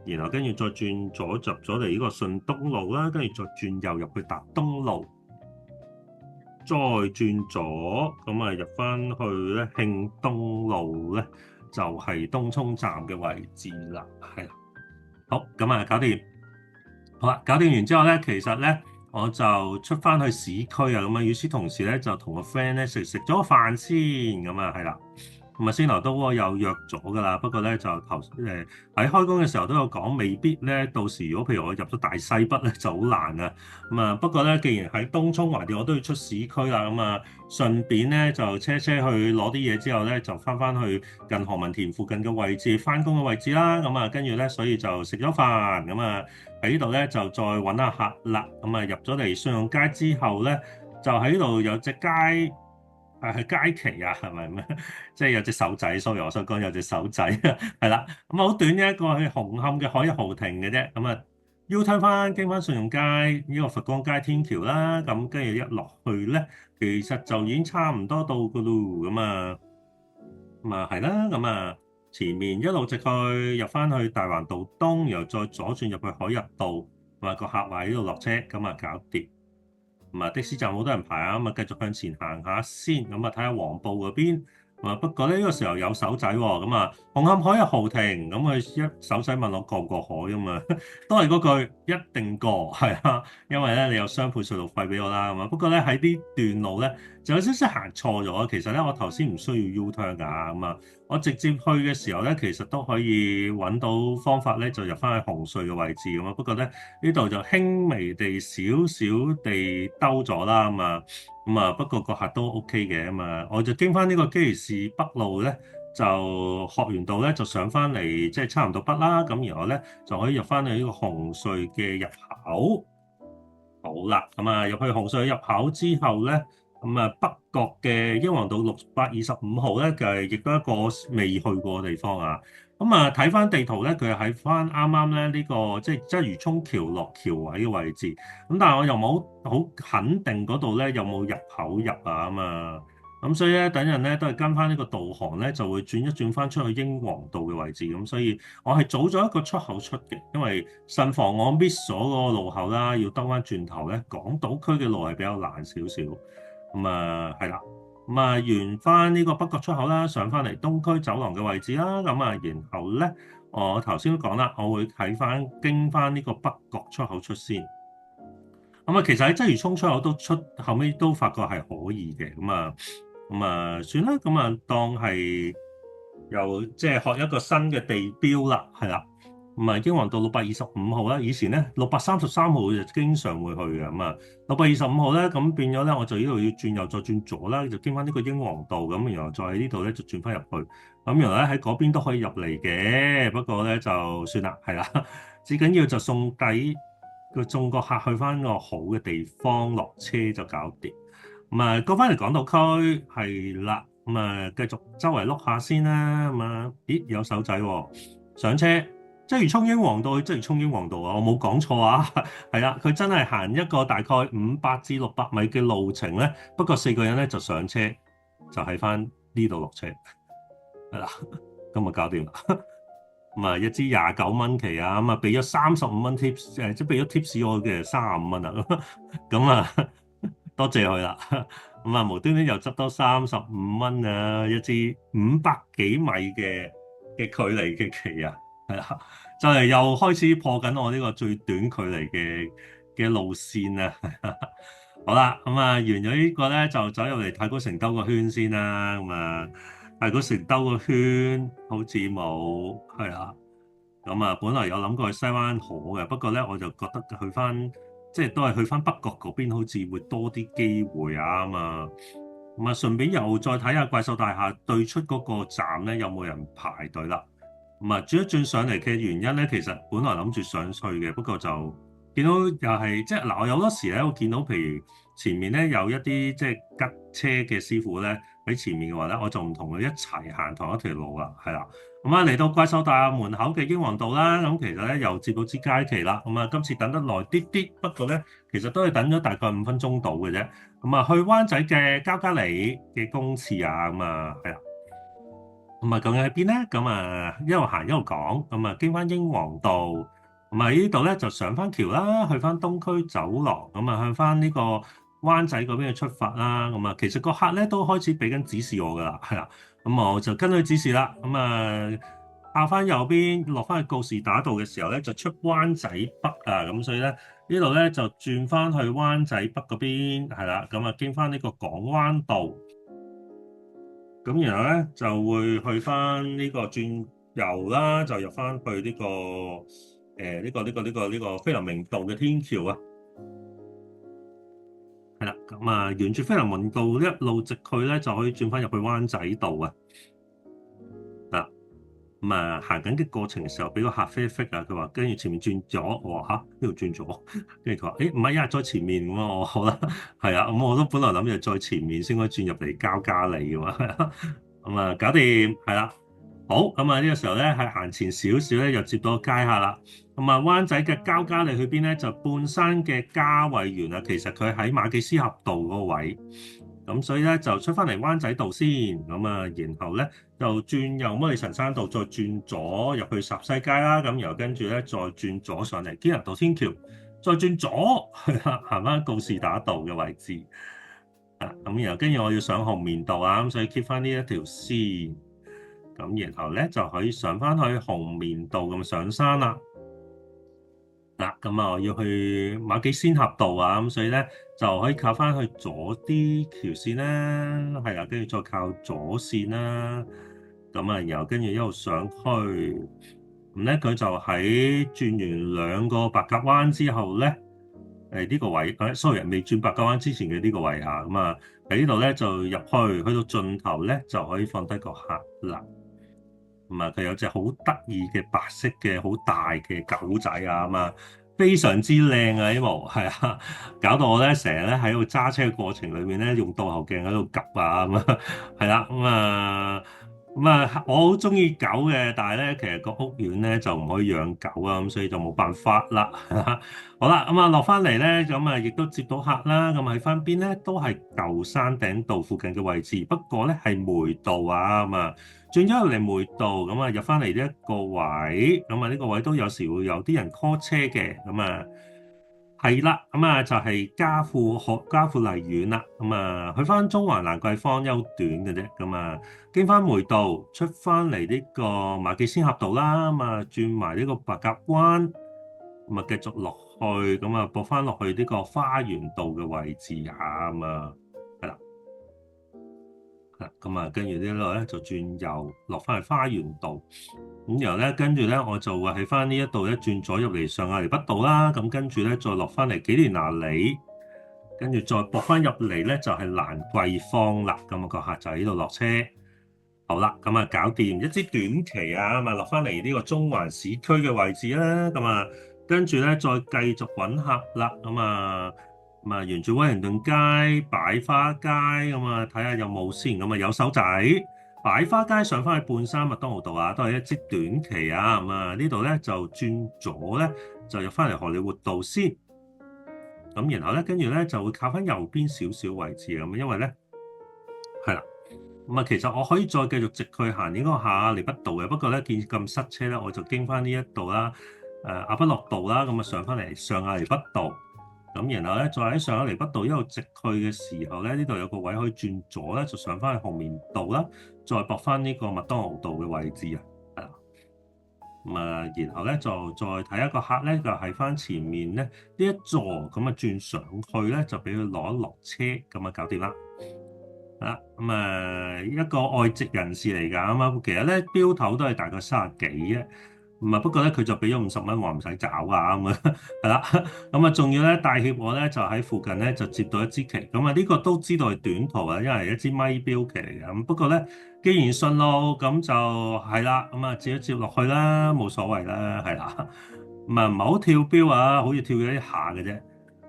A: 然後跟住再轉左入咗嚟呢個順東路啦，跟住再轉右入去達東路，再轉左，入翻去咧慶東路咧，就係東涌站嘅位置啦，係啦。好，搞掂。好啦，搞掂完之後咧，其實咧。我就出翻去市區啊，與此同時咧就同個 friend 咧食咗個飯先，係啦，先頭都有約咗噶啦，不過咧就喺開工嘅時候都有講，未必咧到時如果譬如我入咗大西北咧就好難啊，不過咧既然喺東涌橫掂我都要出市區啦，順便咧就車去攞啲嘢之後咧就翻去近何文田附近嘅位置翻工嘅位置啦，跟住咧所以就食咗飯，喺呢度咧就再揾下客啦，入咗嚟信用街之後咧就喺呢度有隻街。係街旗啊，係咪咩？即係有隻手仔，sorry，我想講有隻手仔，係啦。好短嘅一個去紅磡嘅海逸豪庭嘅啫。U turn 翻經翻信用街呢個佛光街天橋啦。跟住一落去咧，其實就已經差唔多到噶咯。係啦。前面一路直去入翻去大環道東，然後再左轉入去海逸道，個客位呢度落車，搞掂。的士站好多人排啊，繼續向前行下先，睇下黃埔嗰邊。不過呢個時候有手仔喎，紅磡海逸豪庭，佢一手仔問我過唔過海都係嗰句一定過，係啊，因為咧你有雙倍隧道費俾我啦，不過咧喺啲段路咧就有少少行錯咗，其實咧我頭先唔需要 U turn 㗎，我直接去嘅時候咧其實都可以揾到方法咧就入翻去紅隧嘅位置不過咧呢度就輕微地少少地兜咗啦，不過個客都 OK 嘅我就經翻呢個基利士北路咧，就學完道咧就上翻嚟，即係差唔多北啦。然後咧就可以入翻去呢個紅隧嘅入口。好啦，入去紅隧入口之後咧，北角嘅英皇道625號咧，就係亦都一個未去過嘅地方啊。睇翻地圖咧，佢係喺翻啱啱咧呢個即係鰂魚涌橋落橋位嘅位置。但係我又冇好肯定嗰度咧有冇入口入啊咁所以咧，等人咧都係跟翻呢個導航咧，就會轉一轉翻出去英皇道嘅位置。咁所以我係早咗一個出口出嘅，因為慎防我 miss 咗嗰個路口啦，要兜翻轉頭咧。港島區嘅路係比較難少少。咁啊係啦，咁啊沿翻呢個北角出口啦，上翻嚟東區走廊嘅位置啦。咁啊，然後咧我頭先都講啦，我會睇翻經翻呢個北角出口出先。咁啊，其實喺鰂魚涌出口都出，後尾都發覺係可以嘅。咁啊，算啦。咁啊，當係又即係學一個新嘅地標啦，係啦。咁啊，英皇道625號啦，以前咧633號就經常會去嘅。咁啊，625號咧，咁變咗咧，我就呢度要轉右再轉左啦，就經翻呢個英皇道，咁然後再喺呢度咧就轉翻入去。咁原來咧喺嗰邊都可以入嚟嘅，不過咧就算啦，係啦。至緊要就送個客去翻個好嘅地方落車就搞掂。咁啊，過翻嚟港島區係啦。咁啊，繼續周圍碌下先啦。咁啊，咦有手仔喎，上車鰂魚涌英皇道去鰂魚涌英皇道啊！我冇講錯啊，係啦，佢真係行一個大概500至600米嘅路程咧。不過4個人咧就上車，就喺翻呢度落車，係啦，咁啊搞掂啦。咁啊，一支29蚊旗啊，咁啊俾咗35蚊 tips， 即係俾咗 tips 我嘅35蚊啊，咁啊多謝佢啦。咁啊無端端又執多35蚊啊，一支500幾米嘅距離嘅旗啊，係啦，就係又開始破緊我呢個最短距離嘅路線啊。好啦，咁啊完咗呢個咧，就走入嚟太古城兜個圈先啦。咁啊太古城兜個圈好似冇，係啊。咁啊本來有諗過去西灣河嘅，不過咧我就覺得去翻即係都係去翻北角嗰邊，好似會多啲機會啊嘛。咁啊順便又再睇下怪獸大廈對出嗰個站咧有冇人排隊啦。咁啊轉一轉上嚟嘅原因咧，其實本來諗住上去嘅，不過就見到又係即係嗱，我有好多時咧，我見到譬如前面咧有一啲即係吉車嘅師傅咧喺前面嘅話咧，我就唔同佢一齊行同一條路啦，係啦。咁啊嚟到怪獸大廈門口嘅英皇道啦，咁其實咧又接到支街旗啦。咁啊今次等得耐啲啲，不過咧其實都係等咗大概5分鐘到嘅啫。咁啊去灣仔嘅膠嘉里嘅公廁啊，咁啊係啦。咁啊究竟喺邊咧？咁啊一路行一路講，咁啊經翻英皇道。咁啊呢度咧就上翻橋啦，去翻東區走廊，咁啊向翻呢個灣仔嗰邊嘅出發啦。咁啊其實個客咧都開始俾緊指示我噶啦，係啦，咁我就跟佢指示啦。咁啊下翻右邊落翻去告士打道嘅時候咧，就出灣仔北啊，咁所以咧呢度咧就轉翻去灣仔北嗰邊，係啦，咁啊經翻呢個港灣道。咁然後咧就會去翻呢個轉右啦，就入翻去呢個呢個菲林明道嘅天橋啊，係啦，咁啊沿住菲林明道一路直去咧，就可以轉翻入去灣仔道啊。嗱，咁啊行緊嘅過程嘅時候，俾個客飛啊，佢話跟住前面轉咗，我話嚇呢度轉咗，跟住佢話誒唔係啊，再前面咁啊，我好啦，係啊，咁我都本來諗住再前面先可以轉入嚟膠嘉里嘅嘛。咁啊，搞掂，係啦，好，咁啊呢個時候咧，係行前少少咧，又接到街客啦。咁啊，灣仔嘅膠嘉里去邊咧？就半山嘅嘉惠園啊，其實佢喺馬己仙峽道嗰個位，咁所以咧就出翻嚟灣仔道先，咁啊，然後咧就轉右摩利臣山道，再轉左入去霎西街啦，咁然後跟住咧再轉左上嚟堅尼道天橋，再轉左行翻告士打道嘅位置。咁然後跟住我要上紅棉道啊，咁所以 keep 翻呢一條線，咁然後咧就可以上翻去紅棉道咁上山啦。嗱，咁啊我要去馬己仙峽道啊，咁所以咧就可以靠翻去左啲橋線啦，係啊，跟住再靠左線啦，咁啊然後跟住一路上去，咁咧佢就喺轉完2個白鴿灣之後咧。呢個位，sorry，未轉白鴿灣之前嘅呢個位嚇，咁啊喺呢度咧就入去到盡頭咧就可以放低個客啦。咁啊佢有隻好得意嘅白色嘅好大嘅狗仔啊，咁啊非常之靚啊呢幕，係啊，搞到我咧成日咧喺度揸車嘅過程裏面咧用倒後鏡喺度 𥄫 啊，咁啊係啦，咁啊咁啊，我好中意狗嘅，但係咧，其實個屋苑咧就唔可以養狗啊，咁所以就冇辦法啦。好啦，咁啊落翻嚟咧，咁啊亦都接到客啦，咁喺翻邊咧都係舊山頂道附近嘅位置，不過咧係梅道啊，咁啊轉咗入嚟梅道，咁啊入翻嚟呢一個位，咁啊呢個位都有時會有啲人 call 車嘅，咁啊。係啦，咁啊就係嘉富麗苑啦，咁啊去翻中環蘭桂坊休短嘅啫，咁啊經翻梅道出翻嚟呢個馬己仙峽道啦，咁啊轉埋呢個白鴿灣，咁啊繼續落去，咁啊駁翻落去呢個花園道嘅位置啊，咁啊係啦。咁啊，跟住呢度咧就轉右落翻去花園道，咁然後咧跟住咧我就會喺翻呢一度咧轉左入嚟上亞厘畢道啦，咁跟住咧再落翻嚟紀連拿里，跟住再駁翻入嚟咧就係蘭桂坊啦，咁啊個客就喺度落車，好啦，咁啊搞掂一支短期啊，咁啊落翻嚟呢個中環市區嘅位置啦，咁啊跟住咧再繼續揾客啦，咁啊，沿住威靈頓街、擺花街咁啊，睇下有冇先。咁啊，有手仔擺花街上翻去半山麥當勞道啊，都係一支短期啊。咁啊，呢度咧就轉左咧，就入翻嚟荷里活道先。咁然後咧，跟住咧就會靠翻右邊少少位置咁，因為咧係啦。咁啊，其實我可以再繼續直去行呢個下亞厘畢道嘅，不過咧見咁塞車咧，我就經翻呢一度啦，亞畢諾道啦，咁啊上翻嚟上亞厘畢道。咁然後咧，再喺上亞厘畢道一路直去嘅時候咧，呢度有個位可以轉左咧，就上翻去紅棉道啦，再駁翻呢個麥當勞道嘅位置啊，係啦。咁啊，然後咧就再睇一個客咧，就喺翻前面咧呢一座咁啊轉上去咧，就俾佢攞一落車，咁啊搞掂啦。啊，咁啊一個外籍人士嚟㗎，咁啊其實咧標頭都係大概30幾嘅。唔係，不過咧佢就俾咗50蚊，話唔使找啊咁啊，係啦，咁啊仲要咧帶挈我咧就喺附近咧就接到一支旗，咁啊呢個都知道係短途啊，因為係一支咪標旗嚟嘅，咁不過咧既然順路咁就係啦，咁啊接一接落去啦，冇所謂啦，係啦，咁啊唔係好跳標啊，好似跳咗一下嘅啫，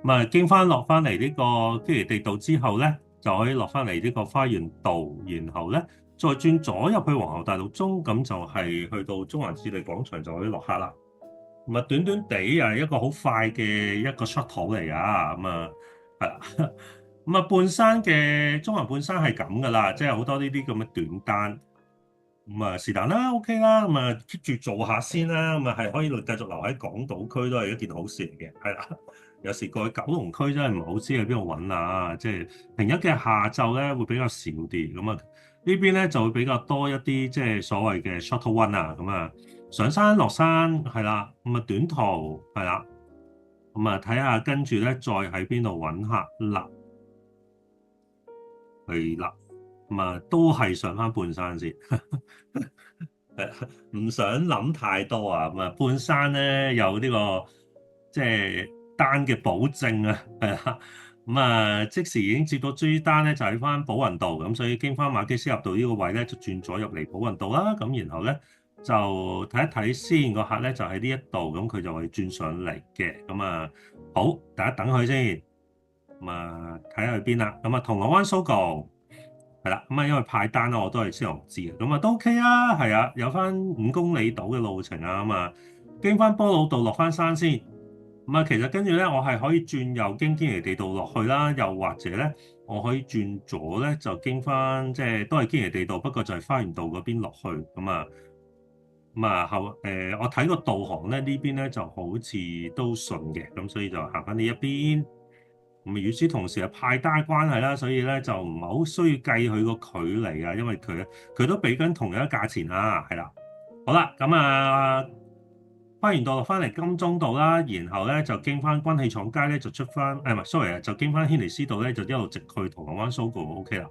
A: 咁啊經翻落翻嚟呢個堅尼地道之後咧，就可以落翻嚟呢個花園道，然後咧。再轉左入去皇后大道中，咁就係去到中環置地廣場就可以落客啦。咁啊，短短地啊，一個好快嘅一個 shuttle 嚟㗎。咁啊，係啦。咁啊，半山嘅中環半山係咁㗎啦，即係好多呢啲咁嘅短單。咁啊，是但啦，OK 啦。咁啊，keep 住做下先啦。咁啊，係可以繼續留喺港島區都係一件好事嚟嘅。係啦，有時過去九龍區真係唔好知喺邊度揾啊。即係平日嘅下晝咧會比較少啲。咁啊。呢邊咧就會比較多一啲即係所謂嘅 shuttle run 啊，咁啊上山落山係啦，咁啊短途係啦，咁啊睇下跟住咧再喺邊度揾客啦，係啦，咁啊都係上翻半山先，唔想諗太多啊，咁啊半山咧有呢個即係單嘅保證啊，係啦。咁啊，即時已經接到追單咧，就喺翻寶雲道，咁所以經翻馬基仙峽道呢個位咧，就轉咗入嚟寶雲道啦。咁然後咧就睇一睇先，個客咧就喺呢一度，咁佢就會轉上嚟嘅。咁啊，好，等一等佢先。咁啊，睇下去邊啦。咁啊，銅鑼灣 Sogo 係啦。咁啊，因為派單啦，我都係先行知嘅。咁啊，都 OK 啊，係啊，有翻5公里度嘅路程啊。咁啊，經翻波老道落翻山先。咁啊，其實跟住咧，我係可以轉右經堅尼地道落去啦，又或者咧，我可以轉左咧，就經翻即係都係堅尼地道，不過就係花園道嗰邊落去。咁啊我睇個導航咧，呢邊咧就好似都順嘅，咁所以就行翻呢一邊。咁啊，與此同時係派單關係啦，所以咧就唔係好需要計佢個距離啊，因為佢都俾緊同樣嘅價錢啊，係啦。好啦，咁啊。花園道落翻嚟金鐘道啦，然後咧就經翻軍器廠街咧就出翻，唔係，sorry 啊，就經翻軒尼詩道咧就一路直去銅鑼灣 Sogo OK 啦。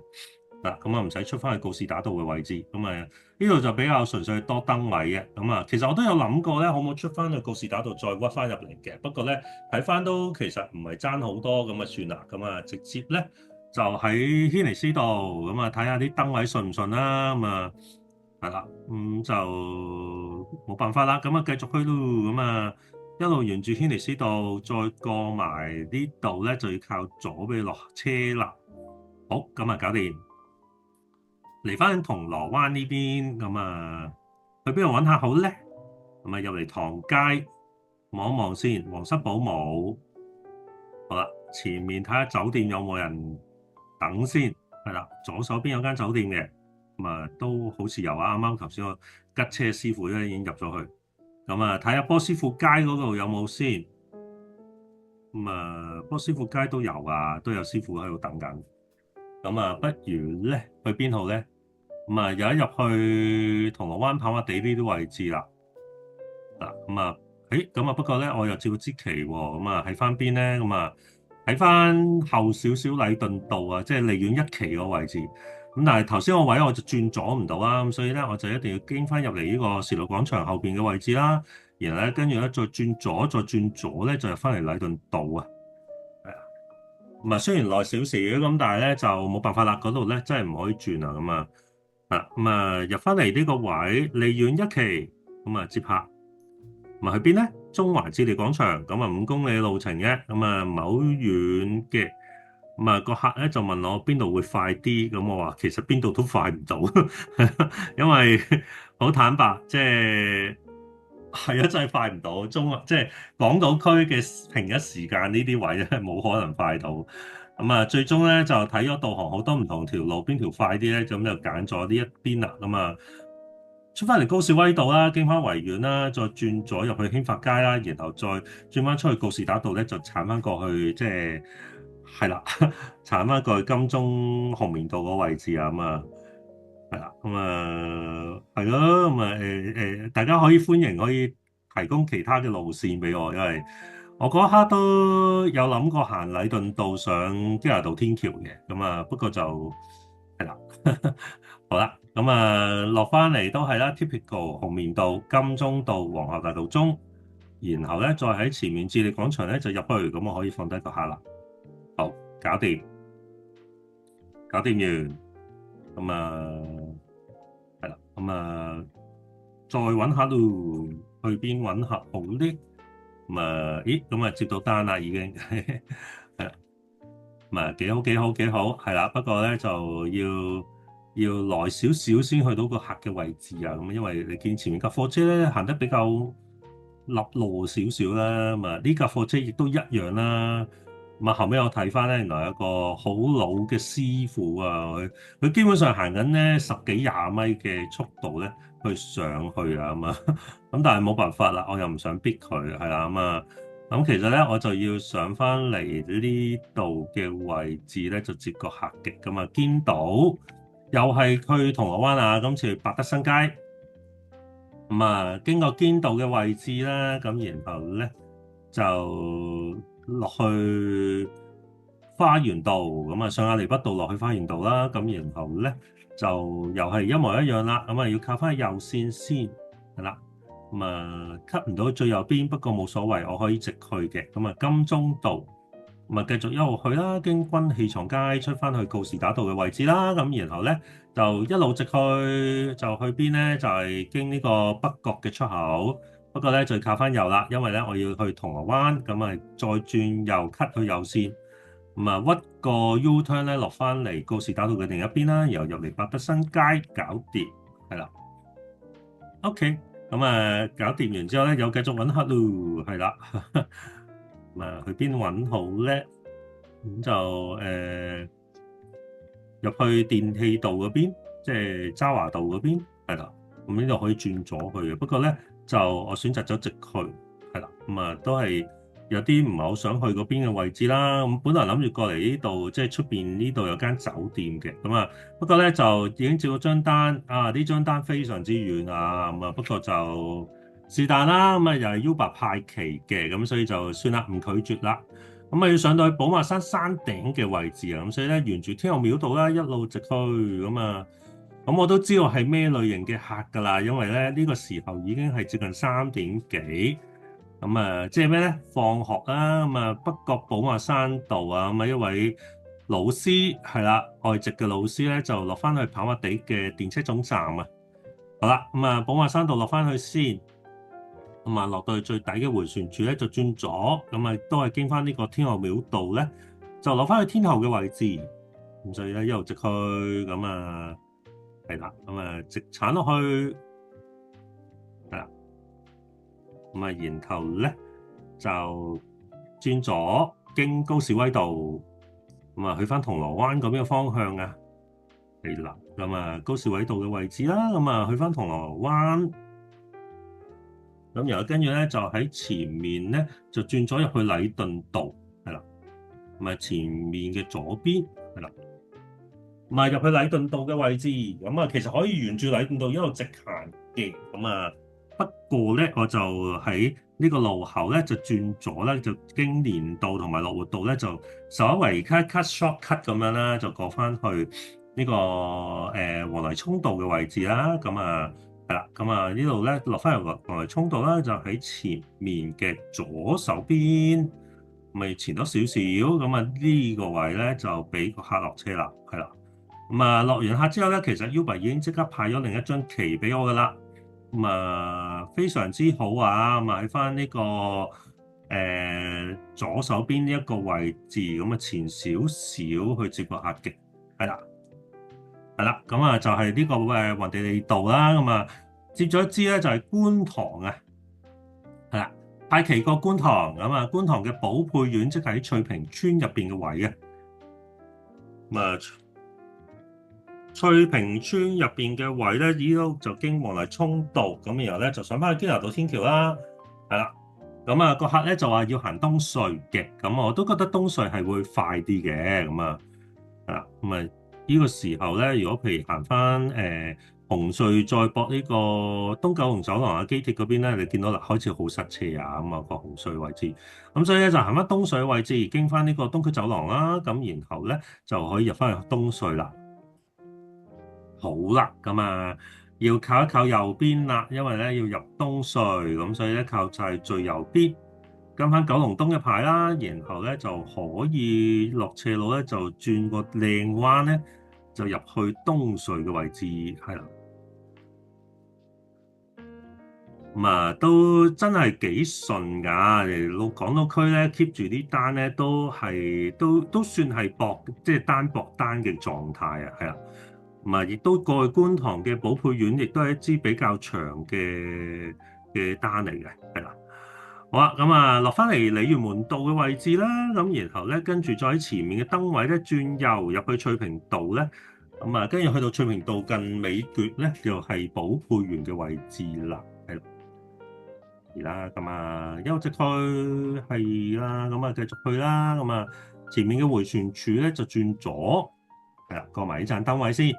A: 嗱，咁啊唔使出翻去告士打道嘅位置，咁啊呢度就比較純粹多燈位嘅。咁啊，其實我都有諗過咧，可唔可以出翻去告士打道再屈翻入嚟嘅？不過咧睇翻都其實唔係爭好多，咁啊算啦。咁啊直接咧就喺軒尼詩道，咁啊睇下啲燈位順唔順啦。咁啊。係啦，就冇辦法啦，咁啊繼續去咯，咁啊一路沿住軒尼詩道再過埋呢度咧，就要靠左俾你落車啦。好，咁啊搞掂。嚟翻銅鑼灣呢邊，咁啊去邊度揾下好咧？咁啊入嚟唐街望一望先，皇室堡冇。好啦，前面睇下酒店有冇人等先。係啦，左手邊有間酒店嘅，咁啊都好似有啊。啱啱頭先個吉車師傅咧已經入咗去。咁啊睇下波斯富街嗰度有冇先。咁啊波斯富街都有啊，都有師傅喺度等緊。咁啊不如咧去邊度咧？咁啊有一入去銅鑼灣跑馬地呢啲位置啦。嗱咁啊，咁啊不過咧我又照支旗喎。咁啊喺翻邊咧？咁啊喺翻後少少禮頓道啊，即係利苑一期個位置。咁但係頭先個位我就轉左唔到啦，咁所以咧我就一定要經翻入嚟呢個時代廣場後邊嘅位置啦。然後咧跟住咧再轉左，再轉左咧就入翻嚟禮頓道啊。係啊，咁啊雖然耐少少咁，但係咧就冇辦法啦，嗰度咧真係唔可以轉啊。咁啊咁啊入翻嚟呢個位利苑一期，咁啊接客。咁啊去邊咧？中環置地廣場，咁啊5公里路程嘅，咁啊唔係好遠嘅。咁啊個客咧就問我邊度會快啲，咁我話其實邊度都快唔到，因為好坦白，即係啊，真係快唔到。即係港島區嘅平一時間呢啲位咧，冇可能快到。咁啊最終咧就睇咗導航好多唔同條路，邊條快啲咧，咁就揀咗呢一邊啦。咁啊出翻嚟高士威道啦，經翻維園啦，再轉左入去興發街啦，然後再轉翻出去告士打道咧，就鏟翻過去，即係啦，鏟翻過去金鐘紅棉道嗰位置啊。咁啊，係啦，咁啊係咯，咁啊大家可以歡迎可以提供其他嘅路線俾我，因為我嗰刻都有諗過行禮頓道上基亞道天橋嘅。咁啊不過就係啦。好啦，咁啊落翻嚟都係啦，typical 紅棉道、金鐘道、皇后大道中，然後咧再喺前面置地廣場咧就入去，咁我可以放低個客啦。好，搞掂，搞掂完，咁啊係啦，咁啊再揾客咯，去邊揾客好啲？咁啊，咦，咁啊接到單啦已經，係啦，咁啊幾好幾好幾好，係啦，不過咧就要耐少少先去到個客嘅位置啊。咁因為你見前面架貨車咧行得比較立路少少啦，咁啊呢架貨車亦都一樣啦。咁啊後尾我睇翻咧，原來有一個好老嘅師傅啊，佢基本上行緊咧10幾20米嘅速度咧去上去啊。咁啊咁但係冇辦法啦，我又唔想逼佢，係啦。咁其實咧我就要上翻嚟呢度嘅位置咧就接個客嘅。咁啊堅道。又係去銅鑼灣啊！今次去百德新街，咁啊經過堅道嘅位置啦，咁然後咧就落去花園道，咁啊上亞厘畢道落去花園道啦，咁然後咧就又係一模一樣啦，咁啊要靠翻右線先係啦，咁啊 cut 唔到最右邊，不過冇所謂，我可以直去嘅，咁啊金鐘道。咁啊，繼續一路去啦，經軍器廠街出翻去告士打道嘅位置啦。咁然後咧就一路直去，就去邊咧？就係經呢個北角嘅出口。不過咧就靠翻右啦，因為咧我要去銅鑼灣，咁啊再轉右 cut 去右線。咁啊屈個 U turn 咧落翻嚟告士打道嘅另一邊啦，然後入嚟百德新街搞掂，係啦。OK，咁啊搞掂完之後咧又繼續揾客咯，係啦。咁啊，去邊揾好咧？咁就入去電氣道嗰邊，即係渣華道嗰邊，係啦。咁呢度可以轉左去嘅，不過咧就我選擇咗直去，係啦。咁啊，都係有啲唔係好想去嗰邊嘅位置啦。咁本來諗住過嚟呢度，即係出邊呢度有間酒店嘅。咁啊，不過咧就已經照咗張單啊，呢張單非常之遠啊。咁啊，不過就是但啦，咁啊又係 Uber 派期嘅，咁所以就算啦，唔拒絕啦。咁啊要上到去寶馬山山頂嘅位置啊，咁所以咧沿住天后廟道啦，一路直去咁啊。咁我都知道係咩類型嘅客噶啦，因為咧呢個時候已經係接近3點幾。咁啊，即係咩咧？放學啦，咁啊北角寶馬山道啊，咁啊一位老師係啦，外籍嘅老師咧就落翻去跑馬地嘅電車總站啊。好啦，咁啊寶馬山道落翻去先。咁啊，落到去最底嘅迴旋處咧，就轉左，咁啊都係經翻呢個天后廟道咧，就落翻去天后嘅位置。咁所以咧一路直去，咁啊係啦，咁啊直鏟落去，係啦，咁啊然後咧就轉左經高士威道，咁啊去翻銅鑼灣嗰邊嘅方向啊，係啦，咁啊高士威道嘅位置啦，咁啊去翻銅鑼灣，咁然後跟住咧就喺前面咧就轉咗入去禮頓道，係啦，咁啊前面嘅左邊，係啦。唔係入去禮頓道嘅位置，咁啊其實可以沿住禮頓道一路直行嘅，咁啊不過咧我就喺呢個路口咧就轉左咧，就經連道同埋樂活道咧就稍為 cut short cut 咁樣啦，就過翻去呢個黃泥涌道嘅位置啦，咁啊係啦，咁啊呢度咧落翻入黃泥涌道啦，就喺前面嘅左手邊，咪前多少少，咁啊呢個位咧就俾個客落車啦，係啦。咁啊，落完客之後咧，其實 Uber 已經即刻派咗另一張旗俾我噶啦。咁啊，非常之好啊！咁啊，喺翻呢個左手邊呢一個位置，咁啊前少少去接個客嘅，係啦，係啦。咁啊就係呢個雲地利道啦。咁啊接咗一支咧就係觀塘啊，係啦，派旗過觀塘。咁啊觀塘嘅寶沛苑即係喺翠屏村入邊嘅位嘅。咁啊。翠屏村入邊嘅位咧，依度就經黃泥涌道，咁然後咧就上翻去堅拿道天橋啦，係啦。咁啊個客咧就話要行東隧嘅，咁我都覺得東隧係會快啲嘅，咁啊係啦。咁啊呢個時候咧，如果譬如行翻紅隧再駁呢個東九龍走廊啊機鐵嗰邊咧，你見到啦開始好塞車啊，咁啊個紅隧位置，咁所以咧就行翻東隧位置，經翻呢個東區走廊啦，咁然後咧就可以入翻去東隧啦。好啦，咁啊，要靠一靠右邊啦，因為咧要入東隧，咁所以咧靠就係最右邊，跟翻九龍東嘅牌啦，然後咧就可以落斜路咧就轉個靚彎咧，就入去東隧嘅位置，係啦，咁啊都真係幾順㗎，嚟港島區咧 keep 住啲單咧都算係即係單薄單嘅狀態啊，係啦。亦都過去觀塘嘅寶沛苑，亦都係一支比較長嘅單嚟嘅，係啦。好啦，咁啊落翻嚟鯉魚門道嘅位置啦，咁然後咧跟住再喺前面嘅燈位咧轉右入去翠屏道咧，咁啊跟住去到翠屏道近尾橛咧，就係寶沛苑嘅位置啦，係啦。而啦，咁啊優質區係啦，咁啊繼續去啦，咁啊前面嘅迴旋處咧就轉左，係啦，過埋呢盞燈位先。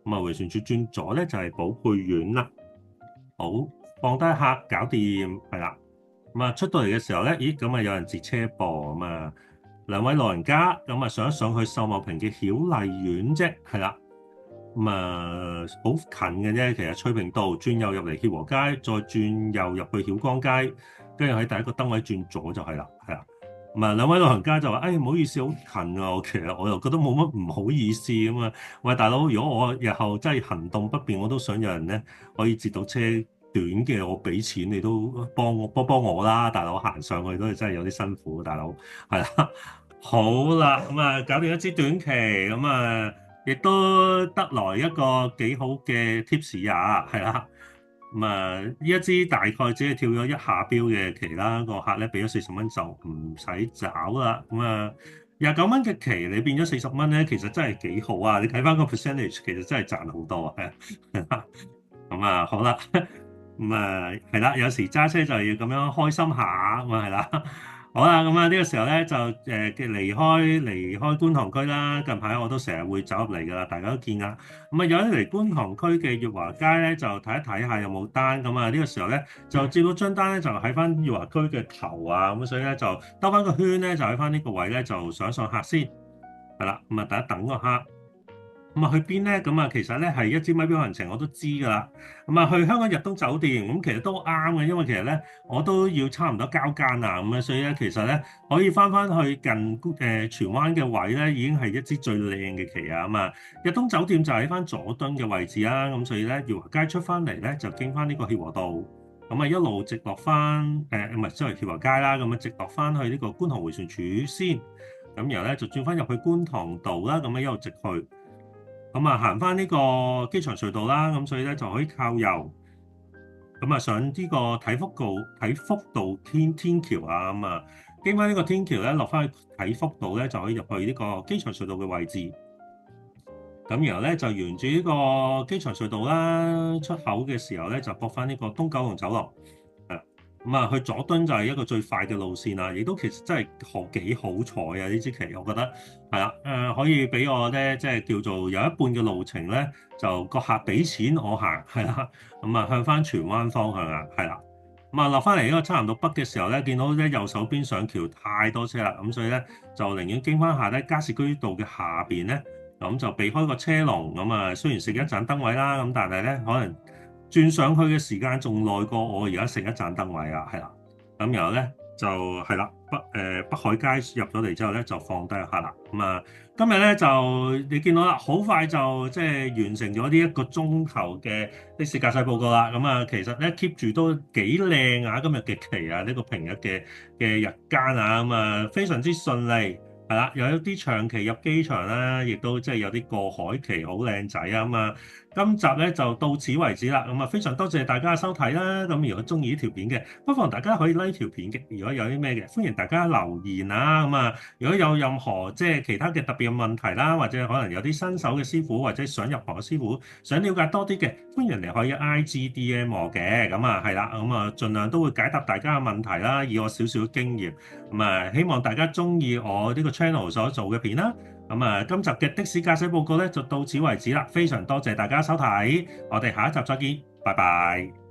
A: 咁啊，迴旋處轉左咧就係寶沛苑啦。好，放低客，搞掂，係啦。咁啊，出到嚟嘅時候咧，咦，咁啊有人截車噃，咁啊兩位老人家，咁啊上一上去秀茂坪嘅曉麗苑啫，係啦。咁啊好近嘅啫，其實翠屏道轉右入嚟協和街，再轉右入去曉光街，跟住喺第一個燈位轉左就係啦，係啦。咁啊，兩位老人家就話：唔好意思，好近啊！其實我又覺得冇乜唔好意思咁啊。喂，大佬，如果我日後真係行動不便，我都想有人咧可以截到車短嘅，我俾錢你都幫我啦，大佬行上去都係真係有啲辛苦，大佬係啦。好啦，咁啊，搞掂一支短期，咁啊，亦都得來一個幾好嘅 tips 啊，係啦。咁啊，呢一支大概只係跳咗一下標嘅旗啦，個客咧俾咗40蚊就唔使找啦。咁啊，29蚊嘅旗你變咗40蚊咧，其實真係幾好啊！你睇翻個 percentage，其實真係賺好多啊。係啊，咁啊好啦，咁啊係啦，有時揸車就要咁樣開心下，咁啊係啦。好啦，咁啊呢個時候咧就離開觀塘區啦。近排我都成日會走入嚟噶啦，大家都見啦。咁啊有啲嚟觀塘區嘅裕華街咧，就睇一睇下有冇單。咁啊呢個時候咧就接到張單咧，就喺翻裕華區嘅頭啊。咁所以咧就兜翻個圈咧，就喺翻呢個位咧就上客先。係啦，咁啊大家等個客。咁啊去邊咧？咁啊其實咧係一支咪錶行程，我都知㗎啦。咁啊去香港日東酒店，咁其實都啱嘅，因為其實咧我都要差唔多交更啊，咁啊所以咧其實咧可以翻去近荃灣嘅位咧，已經係一支最靚嘅旗啊。咁啊日東酒店就喺翻佐敦嘅位置啦，咁所以咧裕華街出翻嚟咧就經翻呢個協和道，咁啊一路直落翻唔係即係協和街啦，咁啊直落翻去呢個觀塘迴旋處先，咁然後咧就轉翻入去觀塘道啦，咁啊一路直去。咁啊行翻呢個機場隧道啦，咁所以咧就可以靠右，咁啊上呢個體福道天橋啊，咁啊經翻呢個天橋咧落翻去體福道咧就可以入去呢個機場隧道嘅位置。咁然後咧就沿住呢個機場隧道啦，出口嘅時候咧就駁翻呢個東九龍走廊。咁啊，去佐敦就係一個最快嘅路線啦，亦都其實真係幾好彩啊！呢支旗，我覺得係啦，可以俾我咧，即係叫做有一半嘅路程咧，就個客俾錢我行，係啦，咁啊向翻荃灣方向啊，係啦，咁啊落翻嚟呢個差唔多北嘅時候咧，見到咧右手邊上橋太多車啦，咁所以咧就寧願經翻下咧加士居道嘅下邊咧，咁就避開個車龍，咁啊雖然食一盞燈位啦，咁但係咧可能轉上去嘅時間仲耐過我而家食一盞燈位啊，係啦。咁然後咧就係啦，北海街入咗嚟之後咧就放低下啦。咁啊，今日咧就你見到啦，好快就即係完成咗呢一個鐘頭嘅的士駕駛報告啦。咁啊，其實咧 keep 住都幾靚啊，今日嘅期啊，呢個平日嘅日間啊，咁啊非常之順利。係啦，有一啲長期入機場啦，亦都即係有啲過海期好靚仔啊嘛。今集咧就到此為止啦。咁啊，非常多謝大家嘅收睇啦。咁如果中意呢條片嘅，不妨大家可以 like 條片嘅。如果有啲咩嘅，歡迎大家留言啊。咁啊，如果有任何即係其他嘅特別嘅問題啦，或者可能有啲新手嘅師傅或者想入行嘅師傅想了解多啲嘅，歡迎嚟可以 IGDM 我嘅。咁啊係啦，咁啊盡量都會解答大家嘅問題啦，以我少少嘅經驗。咁啊，希望大家中意我呢個 channel 所做嘅片啦。咁啊，今集嘅的士駕駛報告咧就到此為止啦，非常多謝大家收睇，我哋下一集再見，拜拜。